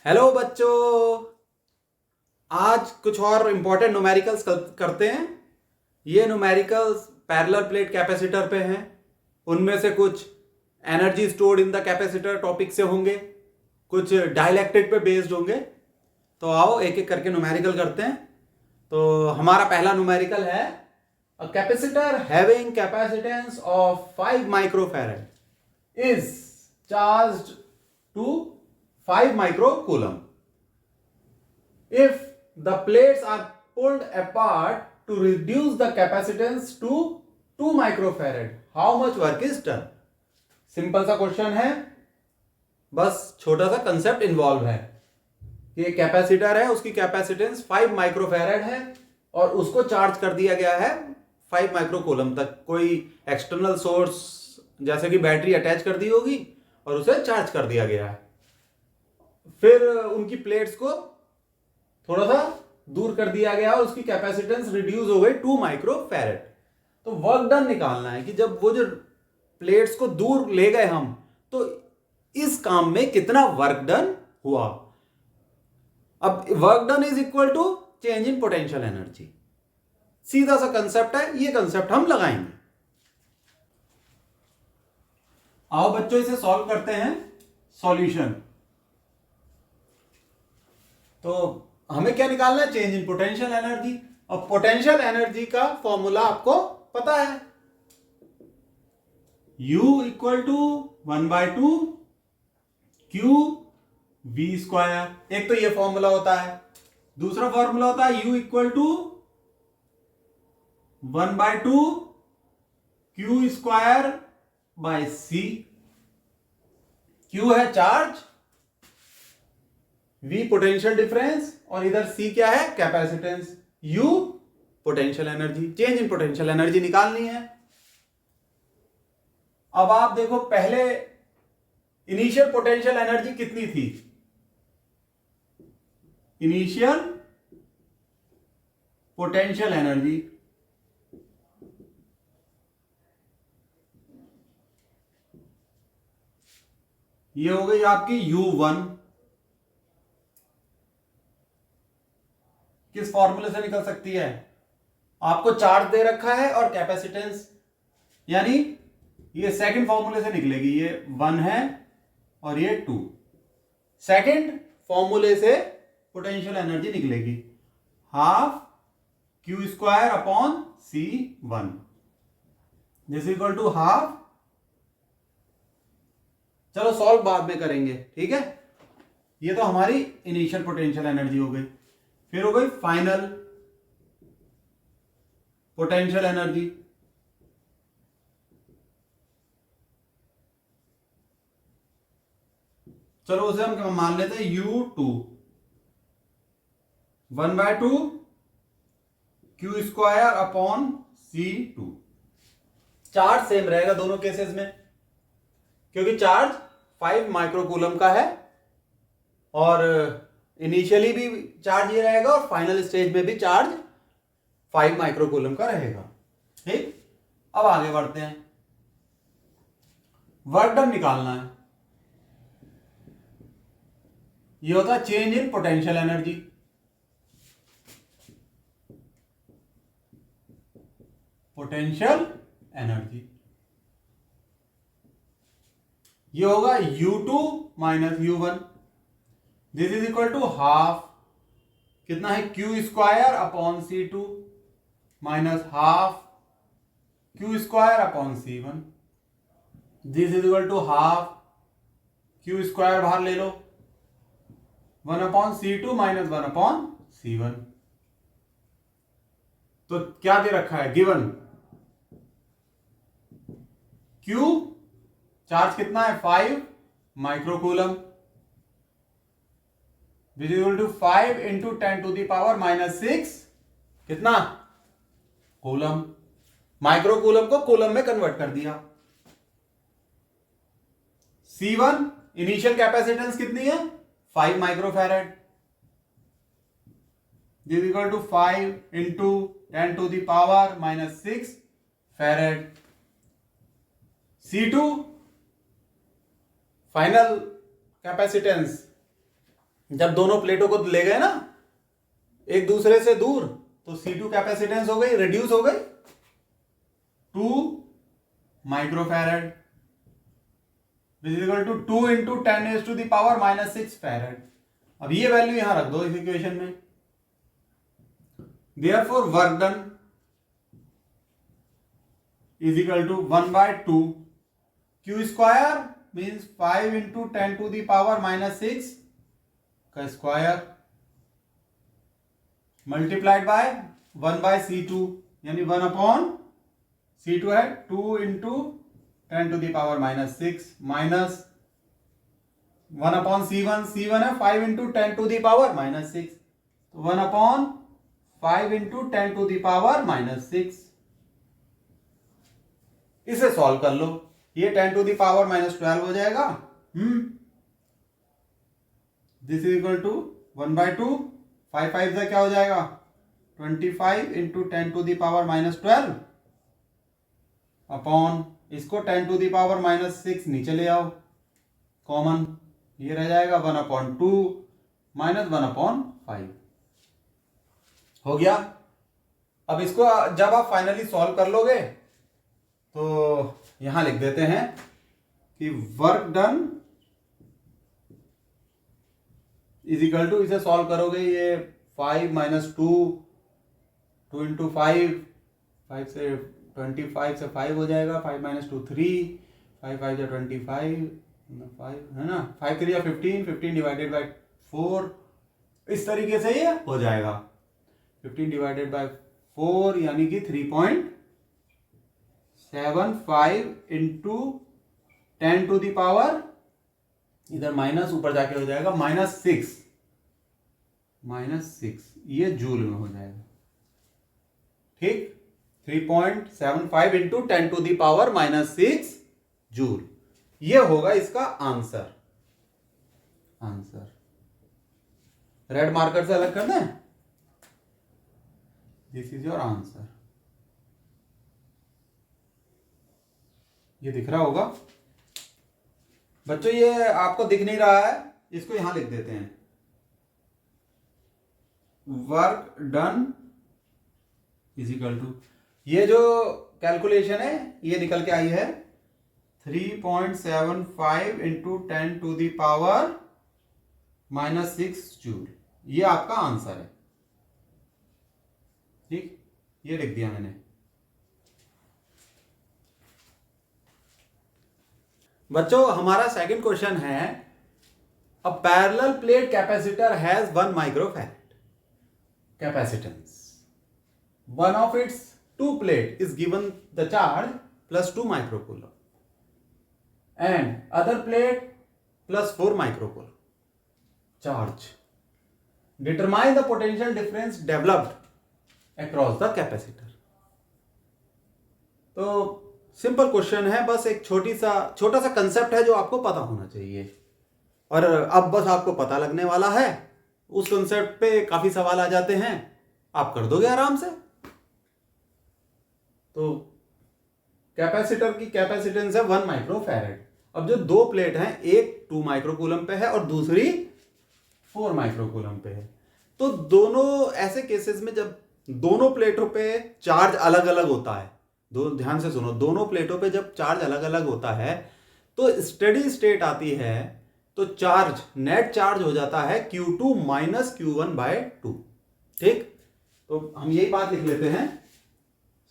Hello बच्चों। आज कुछ और इम्पोर्टेंट न्यूमेरिकल्स करते हैं। ये न्यूमेरिकल्स पैरेलल प्लेट कैपेसिटर पे हैं। उनमें से कुछ energy stored in the capacitor topic से होंगे, कुछ डाइलेक्ट्रिक पे बेस्ड होंगे। तो आओ एक एक करके न्यूमेरिकल करते हैं। तो हमारा पहला न्यूमेरिकल है a capacitor having capacitance of 5 microfarad is charged to 5 microcoulomb if the plates are pulled apart to reduce the capacitance to 2 microfarad how much work is done। Simple सा क्वेश्चन है, बस छोटा सा कंसेप्ट इन्वॉल्व है। ये capacitor है, उसकी capacitance 5 microfarad है और उसको चार्ज कर दिया गया है 5 माइक्रोकूलम तक। कोई एक्सटर्नल सोर्स जैसे कि बैटरी अटैच कर दी होगी और उसे चार्ज कर दिया गया है। फिर उनकी प्लेट्स को थोड़ा सा दूर कर दिया गया और उसकी कैपेसिटेंस रिड्यूस हो गई 2 माइक्रोफैरड। तो वर्क डन निकालना है कि जब वो जो प्लेट्स को दूर ले गए हम, तो इस काम में कितना वर्क डन हुआ। अब work done is equal to change in potential energy. सीधा सा कंसेप्ट है, ये कंसेप्ट हम लगाएंगे। आओ बच्चों इसे सॉल्व करते हैं। सॉल्यूशन तो हमें क्या निकालना है, चेंज इन पोटेंशियल एनर्जी। और पोटेंशियल एनर्जी का फॉर्मूला आपको पता है, U equal to 1/2 Q V square. एक तो ये फॉर्मूला होता है, दूसरा फॉर्मूला होता है U equal to 1/2 Q square by C। Q है चार्ज, V पोटेंशियल डिफरेंस और इधर C क्या है, capacitance. U potential energy. Change in potential energy निकालनी है। अब आप देखो, पहले इनिशियल पोटेंशियल एनर्जी कितनी थी। इनिशियल पोटेंशियल एनर्जी ये हो गई आपकी U1। किस फॉर्मूले से निकल सकती है, आपको चार्ज दे रखा है और कैपेसिटेंस, यानी ये सेकंड फॉर्मूले से निकलेगी। ये 1 है और ये 2। सेकंड फॉर्मूले से पोटेंशियल एनर्जी निकलेगी half Q square upon C1 this equal to half. चलो सॉल्व बाद में करेंगे, ठीक है। ये तो हमारी इनिशियल पोटेंशियल एनर्जी हो गई। फिर हो गई फाइनल पोटेंशियल एनर्जी। चलो उसे हम मान लेते हैं U2 1/2 Q square upon C2। Charge same रहेगा दोनों केसेस में, क्योंकि चार्ज 5 माइक्रोकूलम का है और इनिशियली भी चार्ज ये रहेगा और फाइनल स्टेज में भी चार्ज 5 माइक्रोकूलम का रहेगा। ठीक, अब आगे बढ़ते हैं। वर्क डन निकालना है। ये होता है change in potential energy. Potential energy ये होगा U2 minus U1 this is equal to half, कितना है, Q square upon C2 minus half Q square upon C1 this is equal to half Q square बाहर ले लो, 1 upon C2 minus 1 upon C1। तो क्या दे रखा है, गिवन Q चार्ज कितना है 5 microcoulomb this is equal to 5 into 10 to the power minus 6 कितना, coulomb. Microcoulomb को कूलम में कन्वर्ट कर दिया। C1 इनिशियल कैपेसिटेंस कितनी है, 5 microfarad this is equal to 5 into 10 to the power minus 6 farad. C2 final capacitance जब दोनों प्लेटों को ले गए ना एक दूसरे से दूर, तो C2 कैपेसिटेंस हो गई, रिड्यूस हो गई 2 microfarad, which is equal to 2 into 10⁻⁻⁶ farad. अब ये वैल्यू यहां रख दो इस इक्वेशन में। Therefore work done is equal to 1/2 Q square means 5 into 10⁻⁻⁶ का स्क्वायर मल्टीप्लाइड बाय 1/C2 यानी 1/C2 है 2 इंटू 10⁻⁻⁶ माइनस 1/C1, C1 है 5 इंटू 10⁻⁻⁶, तो 1/5 इंटू 10⁻⁻⁶। इसे सॉल्व कर लो, ये 10⁻⁻12 हो जाएगा। दिस इज इक्वल टू 1/2, 5 से क्या हो जाएगा 25 इंटू 10⁻⁻12 अपॉन इसको 10⁻⁻6 नीचे ले आओ कॉमन, ये रह जाएगा 1/2 माइनस 1/5 हो गया। अब इसको जब आप फाइनली सॉल्व कर लोगे तो यहां लिख देते हैं कि work done is equal to, इसे सॉल्व करोगे ये 5 माइनस 2, 2 इंटू 5, 5 से 25 से 5 हो जाएगा, 5 माइनस 2 3, 5 5 से 25 5 है ना, 5 3 15, 15 डिवाइडेड बाई 4, इस तरीके से ये हो जाएगा 15 डिवाइडेड बाई 4 यानी कि 3.75 इंटू 10⁻, इधर माइनस ऊपर जाके हो जाएगा -6, ये जूल में हो जाएगा। ठीक, 3.75 इंटू 10⁻⁻6 जूल, ये होगा इसका आंसर। रेड मार्कर से अलग कर दें, दिस इज योर आंसर। ये दिख रहा होगा बच्चों, ये आपको दिख नहीं रहा है, इसको यहां लिख देते हैं। Work done is equal to, ये जो कैलकुलेशन है ये निकल के आई है 3.75 इंटू 10⁻⁻6 जूल, ये आपका आंसर है। ठीक, ये लिख दिया मैंने। बच्चों हमारा सेकंड क्वेश्चन है, a parallel plate capacitor has 1 microfarad capacitance, one of its two plate is given the charge plus 2 microcoulomb and other plate plus 4 microcoulomb charge. Determine the potential difference developed across the capacitor. तो simple question है, बस एक छोटा सा concept है जो आपको पता होना चाहिए, और अब बस आपको पता लगने वाला है। उस कंसेप्ट पे काफी सवाल आ जाते हैं, आप कर दोगे आराम से। तो कैपेसिटर की कैपेसिटेंस है 1 माइक्रोफैरड। अब जो दो प्लेट हैं, एक 2 माइक्रोकूलम पे है और दूसरी 4 माइक्रोकूलम पे है, तो दोनों ऐसे केसेस में जब दोनों प्लेटों पे चार्ज अलग अलग होता है, ध्यान से सुनो, दोनों प्लेटों पे जब चार्ज अलग अलग होता है तो स्टेडी स्टेट आती है, तो चार्ज नेट चार्ज हो जाता है Q2 माइनस Q1/2। ठीक, तो हम यही बात लिख लेते हैं,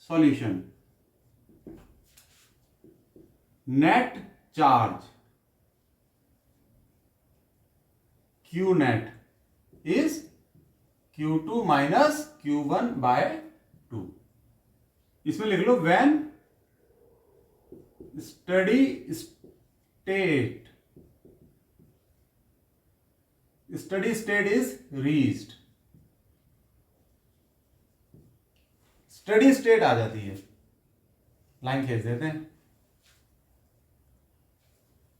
solution net charge Q net is Q2 minus Q1/2। इसमें लिख लो when steady state is reached, steady state आ जाती है, लाइन खींच देते हैं।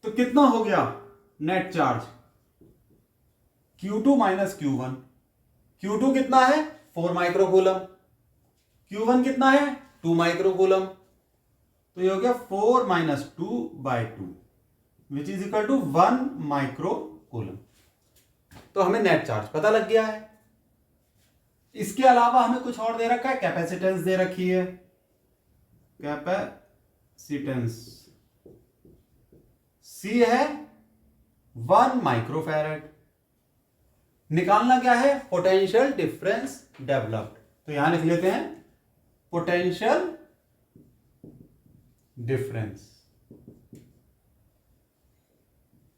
तो कितना हो गया net charge Q2 minus Q1, Q2 कितना है 4 माइक्रोकूलम, Q1 कितना है 2 माइक्रोकूलम, तो ये हो गया 4 minus 2/2 which is equal to 1 microcoulomb. तो हमें नेट चार्ज पता लग गया है। इसके अलावा हमें कुछ और दे रखा है, कैपेसिटेंस दे रखी है, कैपेसिटेंस सी है 1 माइक्रोफैरेड। निकालना क्या है, पोटेंशियल डिफरेंस डेवलप्ड। तो यहां लिख लेते हैं पोटेंशियल डिफरेंस,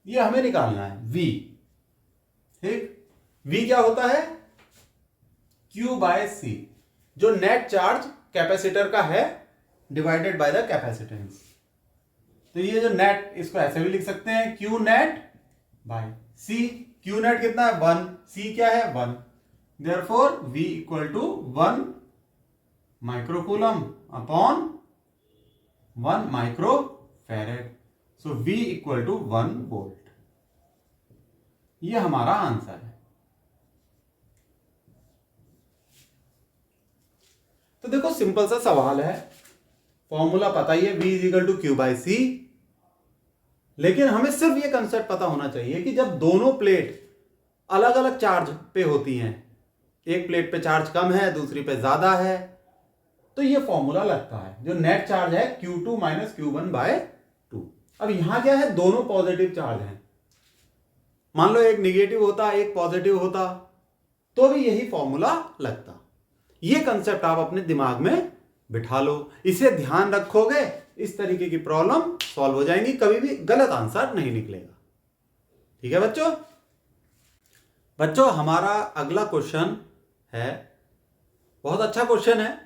ये हमें निकालना है V। ठीक, V क्या होता है, Q बाय C, जो नेट चार्ज कैपेसिटर का है डिवाइडेड बाय द कैपेसिटेंस। तो ये जो नेट, इसको ऐसे भी लिख सकते हैं Q net by C। Q net कितना है 1, C क्या है 1, therefore V equal to 1 microcoulomb upon 1 microfarad. So V equal to 1 volt. ये हमारा आंसर है। तो देखो सिंपल सा सवाल है, फॉर्मूला पता ही है V is equal to Q by C, लेकिन हमें सिर्फ ये कंसेप्ट पता होना चाहिए कि जब दोनों प्लेट अलग अलग चार्ज पे होती हैं, एक प्लेट पे चार्ज कम है दूसरी पे ज्यादा है, तो ये फॉर्मूला लगता है जो नेट चार्ज है Q2 माइनस Q1 बाय 2। अब यहां क्या है, दोनों पॉजिटिव चार्ज हैं, मान लो एक निगेटिव होता एक पॉजिटिव होता तो भी यही फॉर्मूला लगता। ये कंसेप्ट आप अपने दिमाग में बिठा लो, इसे ध्यान रखोगे, इस तरीके की प्रॉब्लम सॉल्व हो जाएंगी, कभी भी गलत आंसर नहीं निकलेगा। ठीक है बच्चों। बच्चों हमारा अगला क्वेश्चन है, बहुत अच्छा क्वेश्चन है,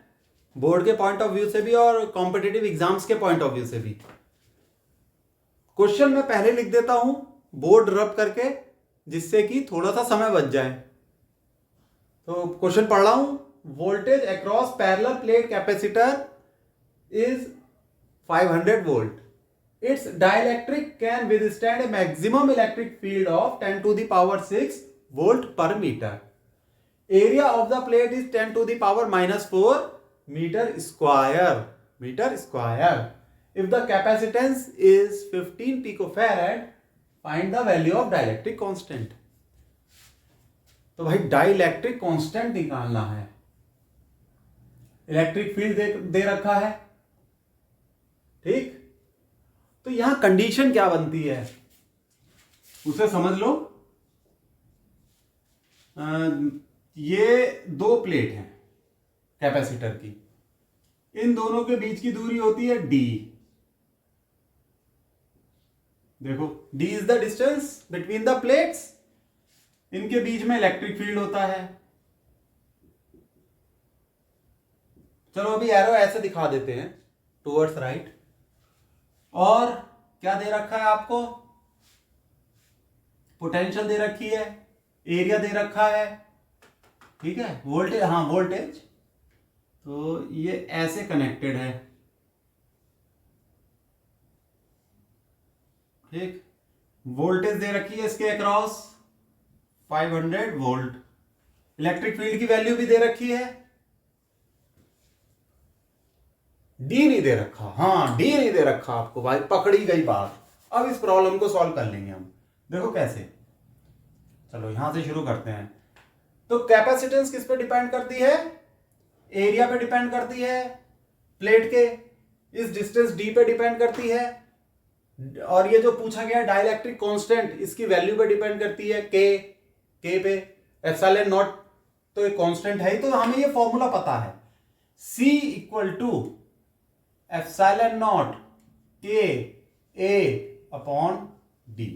बोर्ड के पॉइंट ऑफ व्यू से भी और कॉम्पिटिटिव एग्जाम्स के पॉइंट ऑफ व्यू से भी। क्वेश्चन मैं पहले लिख देता हूं बोर्ड रब करके, जिससे कि थोड़ा सा समय बच जाए। तो क्वेश्चन पढ़ रहा हूं, voltage across parallel plate capacitor is 500 volt. Its dielectric can withstand a maximum electric field of 10 to the power 6 volt per meter. Area of the plate is 10 to the power minus 4 meter square. Meter square. If the capacitance is 15 picofarad, find the value of dielectric constant. तो भाई dielectric constant निकालना है, electric field दे रखा है। ठीक, तो यहां condition क्या बनती है उसे समझ लो। ये दो प्लेट हैं कैपेसिटर की, इन दोनों के बीच की दूरी होती है d। देखो d is the distance between the plates, इनके बीच में इलेक्ट्रिक फील्ड होता है। चलो अभी एरो ऐसे दिखा देते हैं टुवर्ड्स राइट। और क्या दे रखा है आपको, पोटेंशियल दे रखी है, एरिया दे रखा है, ठीक है, वोल्टेज, हाँ वोल्टेज, तो ये ऐसे कनेक्टेड है। ठीक, वोल्टेज दे रखी है इसके अक्रॉस 500 वोल्ट, इलेक्ट्रिक फील्ड की वैल्यू भी दे रखी है, डी नहीं दे रखा, हाँ डी नहीं दे रखा आपको, भाई पकड़ी गई बात। अब इस प्रॉब्लम को सॉल्व कर लेंगे हम, देखो कैसे। चलो यहां से शुरू करते हैं। तो कैपेसिटेंस किस पे डिपेंड करती है, एरिया पे डिपेंड करती है, प्लेट के इस डिस्टेंस डी पे डिपेंड करती है, और ये जो पूछा गया डाइलेक्ट्रिक कांस्टेंट इसकी वैल्यू पे डिपेंड करती है, के पे, एप्सिलॉन नॉट तो एक कांस्टेंट है ही, तो हमें ये फॉर्मूला पता है, C equal to epsilon naught K A upon D.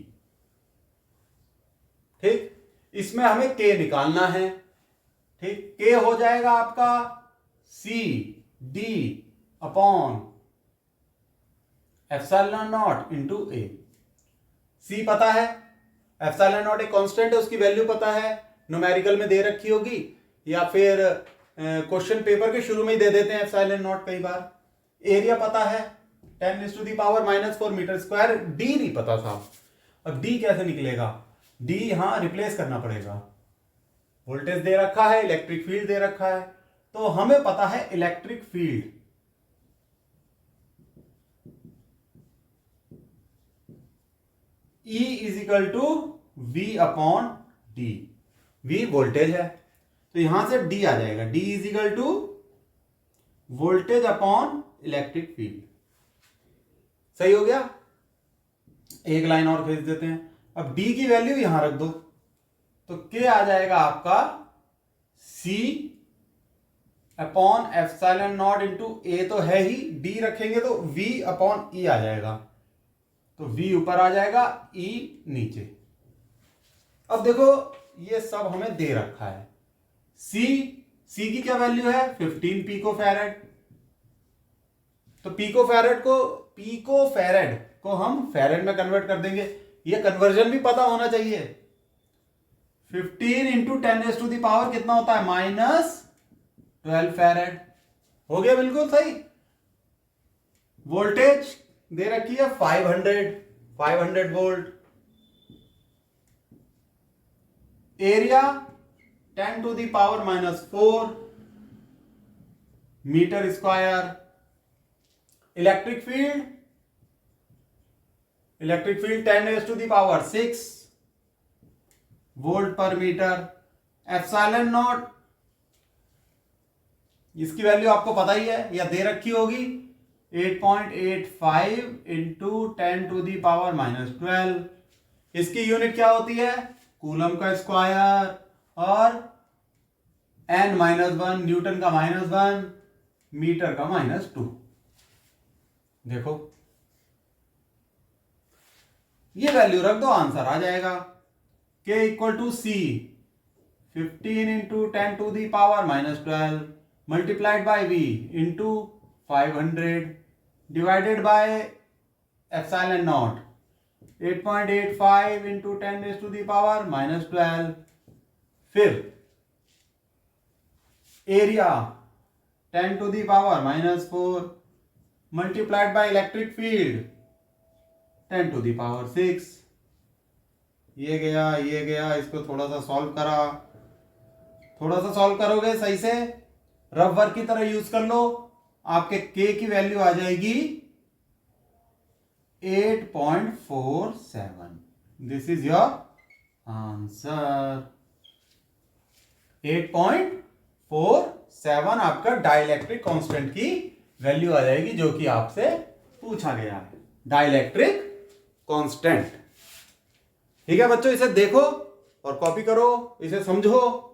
ठीक, इसमें हमें के निकालना है। ठीक, के हो जाएगा आपका C D upon epsilon naught into A. C पता है, एप्सिलॉन नॉट एक कांस्टेंट है, उसकी वैल्यू पता है, न्यूमेरिकल में दे रखी होगी, या फिर क्वेश्चन पेपर के शुरू में ही दे देते हैं एप्सिलॉन नॉट कई बार। एरिया पता है 10⁻⁻⁴ मीटर स्क्वायर। डी नहीं पता साहब, अब डी कैसे निकलेगा, डी यहां रिप्लेस करना पड़ेगा। वोल्टेज दे रखा है, इलेक्ट्रिक फील्ड दे रखा है, तो हमें पता है electric field E is equal to V upon D, V voltage है तो यहां से डी आ जाएगा, D is equal to voltage upon electric field. सही हो गया। एक लाइन और खींच देते हैं। अब डी की वैल्यू यहां रख दो तो के आ जाएगा आपका सी अपॉन एप्सिलॉन नॉट इंटू ए तो है ही, डी रखेंगे तो वी अपॉन ई आ जाएगा, तो वी ऊपर आ जाएगा, ई नीचे। अब देखो ये सब हमें दे रखा है। सी की क्या वैल्यू है 15 पिको फैरेड, तो पिको फैरेड को हम फैरेड में कन्वर्ट कर देंगे। ये कन्वर्जन भी पता होना चाहिए। 15 इंटू 10⁻⁴ कितना होता है -12 फैरेड। हो गया बिल्कुल सही। वोल्टेज दे रखी है 500 volt. Area 10⁻⁴ metre square. Electric field 10⁻⁶ volt पर मीटर। एप्सिलॉन नॉट इसकी वैल्यू आपको पता ही है या दे रखी होगी, 8.85 इंटू 10⁻⁻12। इसकी यूनिट क्या होती है कूलम का स्क्वायर, और n-1 न्यूटन का -1 मीटर का -2। देखो ये वैल्यू रख दो, आंसर आ जाएगा। k equal to C 15 into 10⁻⁻12 multiplied by v into 500 divided by epsilon naught 8.85 into 10⁻⁻12। फिर area 10⁻⁻4 multiplied by electric field 10⁻⁶। ये गया, इसको थोड़ा सा सॉल्व करोगे सही से, रफ वर्क की तरह यूज कर लो। आपके k की वैल्यू आ जाएगी 8.47। This is your answer. 8.47 आपका डाइलेक्ट्रिक कांस्टेंट की वैल्यू आ जाएगी, जो कि आपसे पूछा गया है, डाइलेक्ट्रिक कांस्टेंट। ठीक है बच्चों, इसे देखो और कॉपी करो, इसे समझो।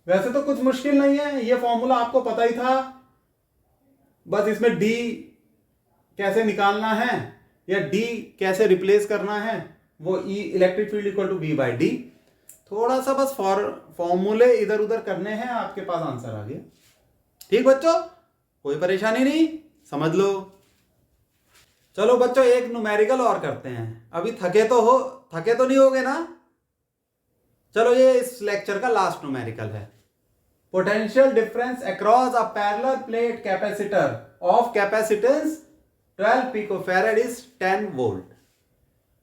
वैसे तो कुछ मुश्किल नहीं है, ये फॉर्मूला आपको पता ही था। बस इसमें डी कैसे निकालना है या डी कैसे रिप्लेस करना है, वो E electric field equal to V by D. थोड़ा सा बस फॉर्मूले इधर उधर करने हैं, आपके पास आंसर आ गया। ठीक बच्चों, कोई परेशानी नहीं, समझ लो। चलो बच्चों, एक न्यूमेरिकल और करते हैं। अभी थके तो नहीं होगे ना। चलो, ये इस लेक्चर का लास्ट न्यूमेरिकल है। Potential difference across a parallel plate capacitor of capacitance 12 picofarad is 10 volt.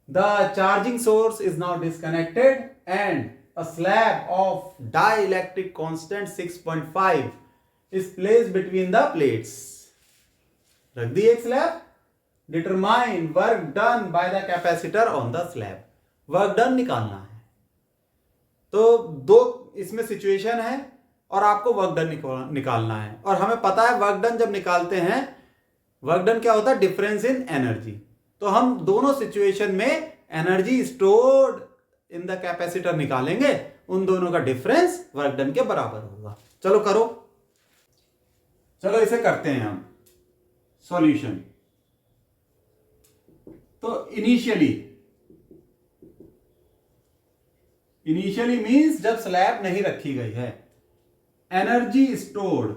The charging source is now disconnected and a slab of dielectric constant 6.5 is placed between the plates. रख दी एक slab. Determine work done by the capacitor on the slab. Work done निकालना है। तो दो इसमें situation है और आपको वर्क डन निकालना है, और हमें पता है वर्क डन जब निकालते हैं, वर्क डन क्या होता है डिफरेंस इन एनर्जी। तो हम दोनों सिचुएशन में energy stored in the capacitor निकालेंगे, उन दोनों का डिफरेंस वर्क डन के बराबर होगा। चलो करो, चलो इसे करते हैं हम सॉल्यूशन। तो इनिशियली मींस जब स्लैब नहीं रखी गई है। Energy stored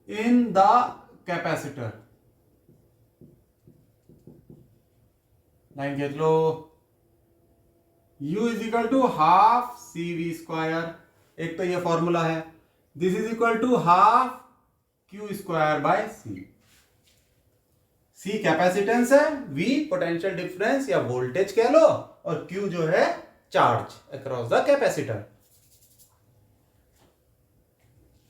in the capacitor, line खींच लो। U is equal to half CV², एक तो ये फॉर्मूला है। This is equal to half Q² by C। C capacitance है, V पोटेंशियल डिफरेंस या वोल्टेज कह लो, और Q जो है चार्ज अक्रॉस द कैपेसिटर।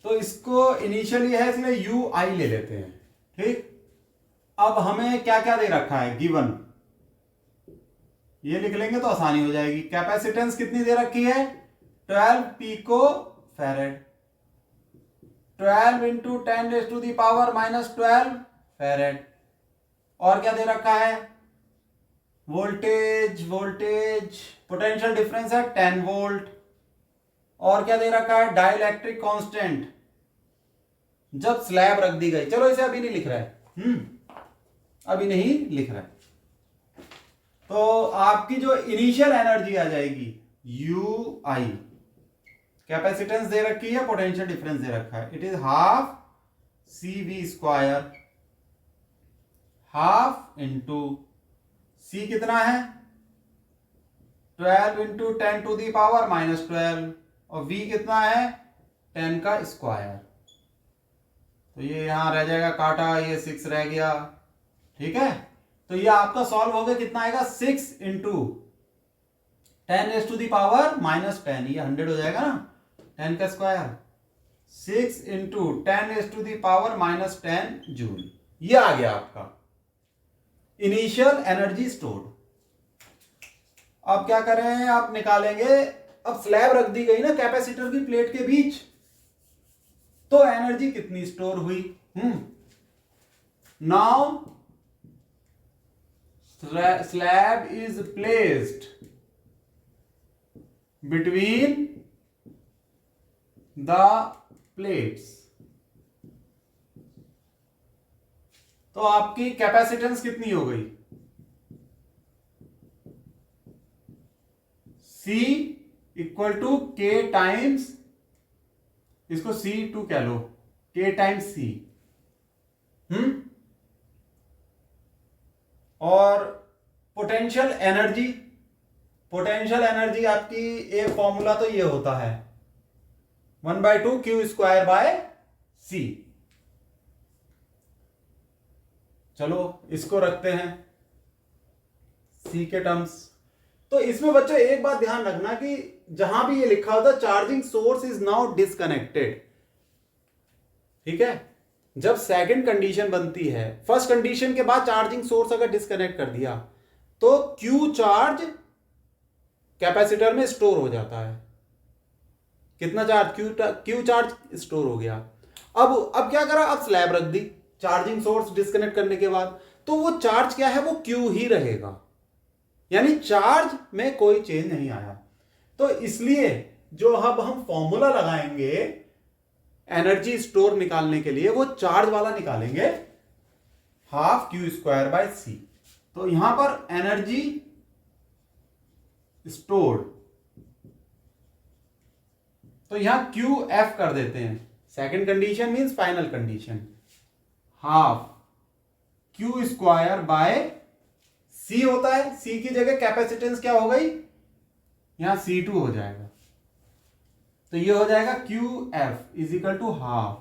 तो इसको इनिशियली है इसलिए UI ले लेते हैं। ठीक, अब हमें क्या क्या दे रखा है गिवन, ये लिख लेंगे तो आसानी हो जाएगी। कैपेसिटेंस कितनी दे रखी है 12 पिको फेरेड, 12 इंटू 10⁻⁻12 फेरेड। और क्या दे रखा है वोल्टेज पोटेंशियल डिफरेंस है 10 वोल्ट। और क्या दे रखा है डाइलेक्ट्रिक कांस्टेंट जब स्लैब रख दी गई। चलो इसे अभी नहीं लिख रहा है, अभी नहीं लिख रहा है। तो आपकी जो इनिशियल एनर्जी आ जाएगी यू आई, कैपेसिटेंस दे रखी है, पोटेंशियल डिफरेंस दे रखा है, it is half C V square, half into C कितना है 12 इंटू 10⁻⁻12 और v कितना है 10 का स्क्वायर। तो ये यहां रह जाएगा काटा, ये 6 रह गया, ठीक है। तो ये आपका सॉल्व हो गया, कितना आएगा 6 इंटू 10⁻⁻10, ये 100 हो जाएगा ना, 10 का स्क्वायर, 6 इंटू 10⁻⁻10 जूल। ये आ गया आपका इनिशियल एनर्जी स्टोर्ड। अब क्या कर रहे हैं आप निकालेंगे, अब स्लैब रख दी गई ना कैपेसिटर की प्लेट के बीच, तो एनर्जी कितनी स्टोर हुई। Now slab is placed between the plates, तो आपकी कैपेसिटेंस कितनी हो गई C इक्वल टू के टाइम्स, इसको C2 कह लो, K टाइम्स C। और पोटेंशियल एनर्जी आपकी एक फॉर्मूला तो ये होता है 1/2 Q²/C। चलो इसको रखते हैं C के टर्म्स। तो इसमें बच्चों एक बात ध्यान रखना कि जहां भी ये लिखा होता charging source is now disconnected, ठीक है। जब सेकंड कंडीशन बनती है, फर्स्ट कंडीशन के बाद चार्जिंग सोर्स अगर डिस्कनेक्ट कर दिया तो Q चार्ज कैपेसिटर में स्टोर हो जाता है। कितना चार्ज Q चार्ज स्टोर हो गया। अब क्या करा, अब स्लैब रख दी चार्जिंग सोर्स डिस्कनेक्ट करने के बाद, तो वो चार्ज क्या है, वो Q ही रहेगा, यानी चार्ज में कोई चेंज नहीं आया। तो इसलिए जो अब हम फॉर्मूला लगाएंगे एनर्जी स्टोर निकालने के लिए, वो चार्ज वाला निकालेंगे, हाफ Q²/C। तो यहां पर एनर्जी स्टोर्ड, तो यहां QF कर देते हैं, second condition means final condition, half Q²/C होता है। C की जगह कैपेसिटेंस क्या हो गई, यहां C2 हो जाएगा, तो ये हो जाएगा QF is equal to half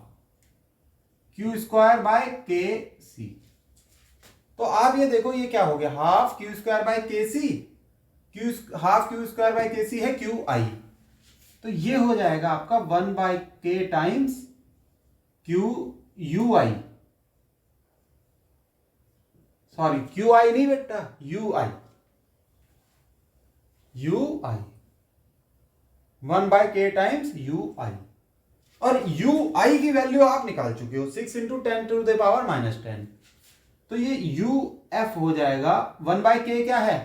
Q²/KC। तो आप ये देखो ये क्या हो गया, हाफ Q²/KC, हाफ Q²/KC है QI, तो ये हो जाएगा आपका 1/K times QUI, sorry QI नहीं बेटा, UI 1/K टाइम्स UI। और UI की वैल्यू आप निकाल चुके हो 6 इंटू 10⁻⁻10, तो ये UF हो जाएगा 1/K क्या है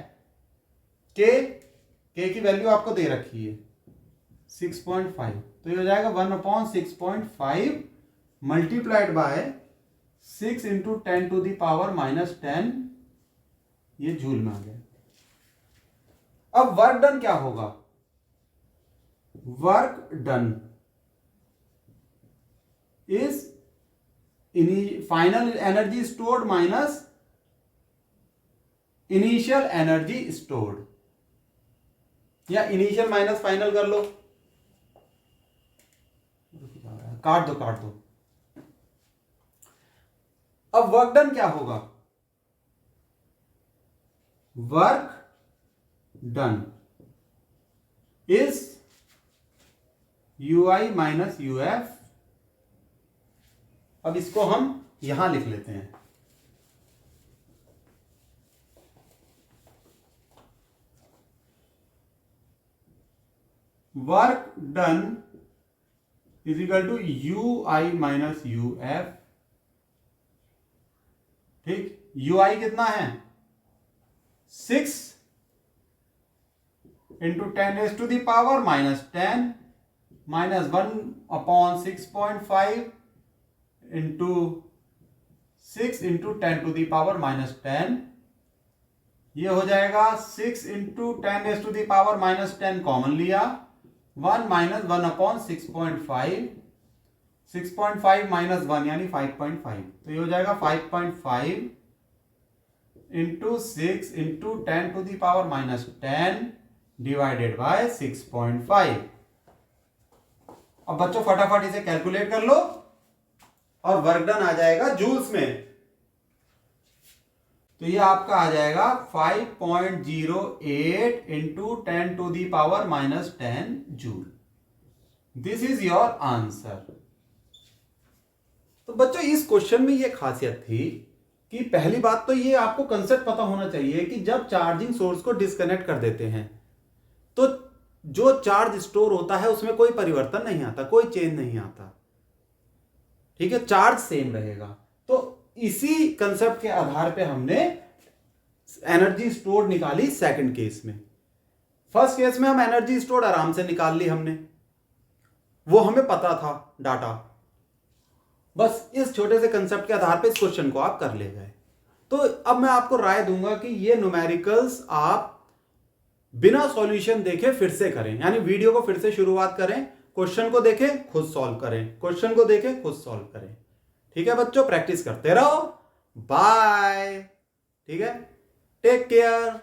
K की वैल्यू आपको दे रखी है 6.5, तो ये हो जाएगा 1/6.5 मल्टीप्लाइड बाय 6 इंटू 10⁻⁻10, ये जूल में आ गया। अब वर्क डन क्या होगा, work done is final energy stored minus initial energy stored, या इनिशियल माइनस फाइनल कर लो, काट दो। अब वर्क डन क्या होगा, work done is UI minus UF। अब इसको हम यहां लिख लेते हैं, work done is equal to U I minus U F. ठीक, यू आई कितना है 6 इंटू 10⁻⁻, -10 -1/6.5 इंटू 6 इंटू 10⁻⁻10। ये हो जाएगा 6 इंटू 10⁻⁻10 कॉमन लिया, 1 - 1/6.5, 6.5 - 1 यानी 5.5, तो ये हो जाएगा 5.5 इंटू 6 इंटू 10⁻⁻10 डिवाइडेड बाय 6.5। अब बच्चों फटाफट इसे कैलकुलेट कर लो और वर्क डन आ जाएगा जूल्स में। तो ये आपका आ जाएगा 5.08 into 10⁻⁻10 joule. This is your answer. तो बच्चों इस क्वेश्चन में ये खासियत थी कि पहली बात तो ये आपको कंसेप्ट पता होना चाहिए कि जब चार्जिंग सोर्स को डिस्कनेक्ट कर देते हैं तो जो चार्ज स्टोर होता है उसमें कोई परिवर्तन नहीं आता, कोई चेंज नहीं आता। ठीक है, चार्ज सेम रहेगा। तो इसी कंसेप्ट के आधार पे हमने एनर्जी स्टोर निकाली सेकंड केस में। फर्स्ट केस में हम एनर्जी स्टोर आराम से निकाल ली हमने, वो हमें पता था डाटा। बस इस छोटे से कंसेप्ट के आधार पे इस क्वेश्चन को आप कर ले गए। तो अब मैं आपको राय दूंगा कि ये न्यूमेरिकल्स आप बिना सॉल्यूशन देखे फिर से करें, यानी वीडियो को फिर से शुरुआत करें, क्वेश्चन को देखें खुद सॉल्व करें, क्वेश्चन को देखें खुद सॉल्व करें। ठीक है बच्चों, प्रैक्टिस करते रहो। बाय। ठीक है, टेक केयर।